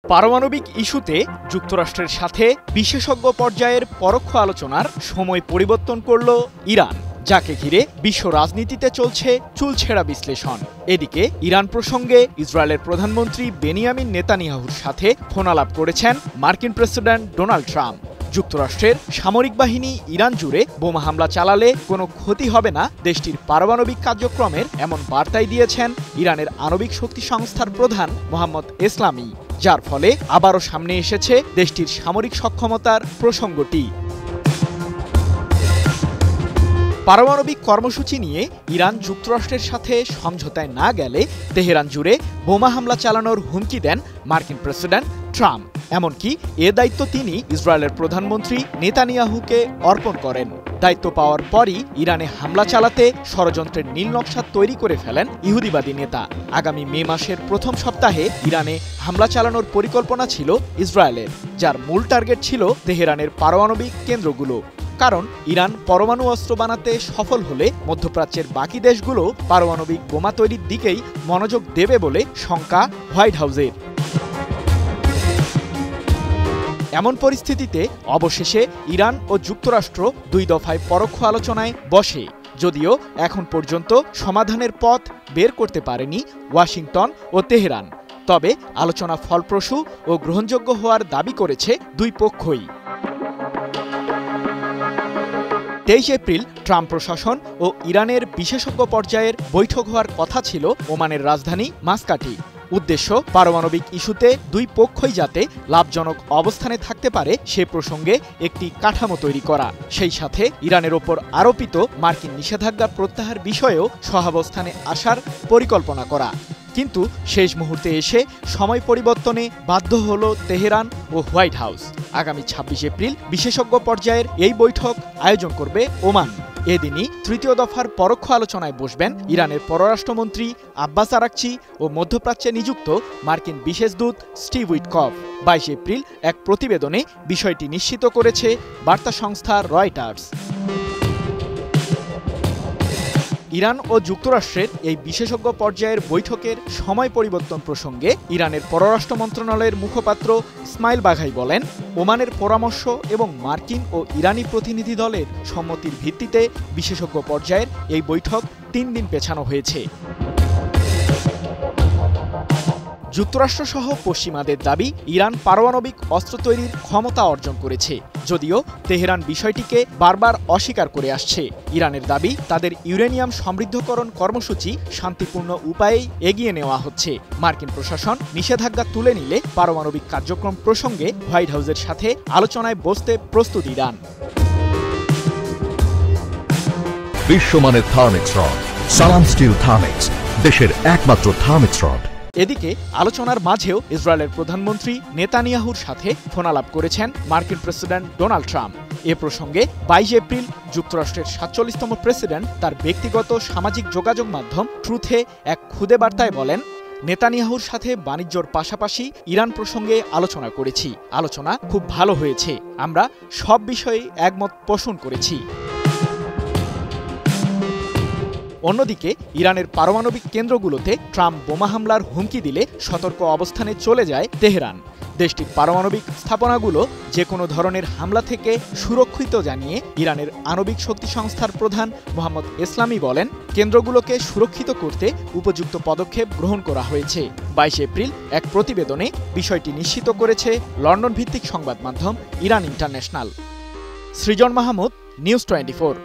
পারমাণবিক ইস্যুতে যুক্তরাষ্ট্রের সাথে বিশেষজ্ঞ পর্যায়ের পরোক্ষ আলোচনার সময় পরিবর্তন করল ইরান, যাকে ঘিরে বিশ্ব রাজনীতিতে চলছে চুলছেড়া বিশ্লেষণ। এদিকে ইরান প্রসঙ্গে ইসরায়েলের প্রধানমন্ত্রী বেনিয়ামিন নেতানিয়াহুর সাথে ফোনালাপ করেছেন মার্কিন প্রেসিডেন্ট ডোনাল্ড ট্রাম্প। যুক্তরাষ্ট্রের সামরিক বাহিনী ইরান জুড়ে বোমা হামলা চালালে কোনো ক্ষতি হবে না দেশটির পারমাণবিক কার্যক্রমের, এমন বার্তাই দিয়েছেন ইরানের আণবিক শক্তি সংস্থার প্রধান মোহাম্মদ এসলামি, যার ফলে আবারও সামনে এসেছে দেশটির সামরিক সক্ষমতার প্রসঙ্গটি। পারমাণবিক কর্মসূচি নিয়ে ইরান যুক্তরাষ্ট্রের সাথে সমঝোতায় না গেলে তেহরান জুড়ে বোমা হামলা চালানোর হুমকি দেন মার্কিন প্রেসিডেন্ট ট্রাম্প। এমনকি এ দায়িত্ব তিনি ইসরায়েলের প্রধানমন্ত্রী নেতানিয়াহুকে অর্পণ করেন। দায়িত্ব পাওয়ার পরই ইরানে হামলা চালাতে ষড়যন্ত্রের নীলনকশা তৈরি করে ফেলেন ইহুদিবাদী নেতা। আগামী মে মাসের প্রথম সপ্তাহে ইরানে হামলা চালানোর পরিকল্পনা ছিল ইসরায়েলের, যার মূল টার্গেট ছিল তেহরানের পারমাণবিক কেন্দ্রগুলো। কারণ ইরান পরমাণু অস্ত্র বানাতে সফল হলে মধ্যপ্রাচ্যের বাকি দেশগুলো পারমাণবিক বোমা তৈরির দিকেই মনোযোগ দেবে বলে শঙ্কা হোয়াইট হাউসের। এমন পরিস্থিতিতে অবশেষে ইরান ও যুক্তরাষ্ট্র দুই দফায় পরোক্ষ আলোচনায় বসে, যদিও এখন পর্যন্ত সমাধানের পথ বের করতে পারেনি ওয়াশিংটন ও তেহরান। তবে আলোচনা ফলপ্রসূ ও গ্রহণযোগ্য হওয়ার দাবি করেছে দুই পক্ষই। 23 এপ্রিল ট্রাম্প প্রশাসন ও ইরানের বিশেষজ্ঞ পর্যায়ের বৈঠক হওয়ার কথা ছিল ওমানের রাজধানী মাস্কাটে। উদ্দেশ্য পারমাণবিক ইস্যুতে দুই পক্ষই যাতে লাভজনক অবস্থানে থাকতে পারে সে প্রসঙ্গে একটি কাঠামো তৈরি করা, সেই সাথে ইরানের ওপর আরোপিত মার্কিন নিষেধাজ্ঞা প্রত্যাহার বিষয়েও সহাবস্থানে আসার পরিকল্পনা করা। কিন্তু শেষ মুহূর্তে এসে সময় পরিবর্তনে বাধ্য হল তেহরান ও হোয়াইট হাউস। আগামী 26 এপ্রিল বিশেষজ্ঞ পর্যায়ের এই বৈঠক আয়োজন করবে ওমান। এদিনই তৃতীয় দফার পরোক্ষ আলোচনায় বসবেন ইরানের পররাষ্ট্রমন্ত্রী আব্বাস আরাকচি ও মধ্যপ্রাচ্যে নিযুক্ত মার্কিন বিশেষ দূত স্টিভ উইটকফ। 22 এপ্রিল এক প্রতিবেদনে বিষয়টি নিশ্চিত করেছে বার্তা সংস্থা রয়টার্স। ইরান ও যুক্তরাষ্ট্রের এই বিশেষজ্ঞ পর্যায়ের বৈঠকের সময় পরিবর্তন প্রসঙ্গে ইরানের পররাষ্ট্র মন্ত্রণালয়ের মুখপাত্র ইসমাইল বাঘাই বলেন, ওমানের পরামর্শ এবং মার্কিন ও ইরানি প্রতিনিধি দলের সম্মতির ভিত্তিতে বিশেষজ্ঞ পর্যায়ের এই বৈঠক 3 দিন পেছানো হয়েছে। যুক্তরাষ্ট্রসহ পশ্চিমাদের দাবি ইরান পারমাণবিক অস্ত্র তৈরির ক্ষমতা অর্জন করেছে, যদিও তেহরান বিষয়টিকে বারবার অস্বীকার করে আসছে। ইরানের দাবি তাদের ইউরেনিয়াম সমৃদ্ধকরণ কর্মসূচি শান্তিপূর্ণ উপায়েই এগিয়ে নেওয়া হচ্ছে। মার্কিন প্রশাসন নিষেধাজ্ঞা তুলে নিলে পারমাণবিক কার্যক্রম প্রসঙ্গে হোয়াইট হাউসের সাথে আলোচনায় বসতে প্রস্তুত ইরান। বিশ্বমানের থার্মিক্স রড, সালাম স্টিল থার্মিক্স, দেশের একমাত্র থার্মিক্স রড। এদিকে আলোচনার মাঝেও ইসরায়েলের প্রধানমন্ত্রী নেতানিয়াহুর সাথে ফোনালাপ করেছেন মার্কিন প্রেসিডেন্ট ডোনাল্ড ট্রাম্প। এ প্রসঙ্গে 22 এপ্রিল যুক্তরাষ্ট্রের 47তম প্রেসিডেন্ট তার ব্যক্তিগত সামাজিক যোগাযোগ মাধ্যম ট্রুথে এক খুদে বার্তায় বলেন, নেতানিয়াহুর সাথে বাণিজ্যর পাশাপাশি ইরান প্রসঙ্গে আলোচনা করেছি। আলোচনা খুব ভালো হয়েছে। আমরা সব বিষয়ে একমত পোষণ করেছি। অন্যদিকে ইরানের পারমাণবিক কেন্দ্রগুলোতে ট্রাম্প বোমা হামলার হুমকি দিলে সতর্ক অবস্থানে চলে যায় তেহরান। দেশটির পারমাণবিক স্থাপনাগুলো যে কোনো ধরনের হামলা থেকে সুরক্ষিত জানিয়ে ইরানের আণবিক শক্তি সংস্থার প্রধান মোহাম্মদ এসলামি বলেন, কেন্দ্রগুলোকে সুরক্ষিত করতে উপযুক্ত পদক্ষেপ গ্রহণ করা হয়েছে। 22 এপ্রিল এক প্রতিবেদনে বিষয়টি নিশ্চিত করেছে লন্ডন ভিত্তিক সংবাদ মাধ্যম ইরান ইন্টারন্যাশনাল। সৃজন মাহমুদ, নিউজ 24।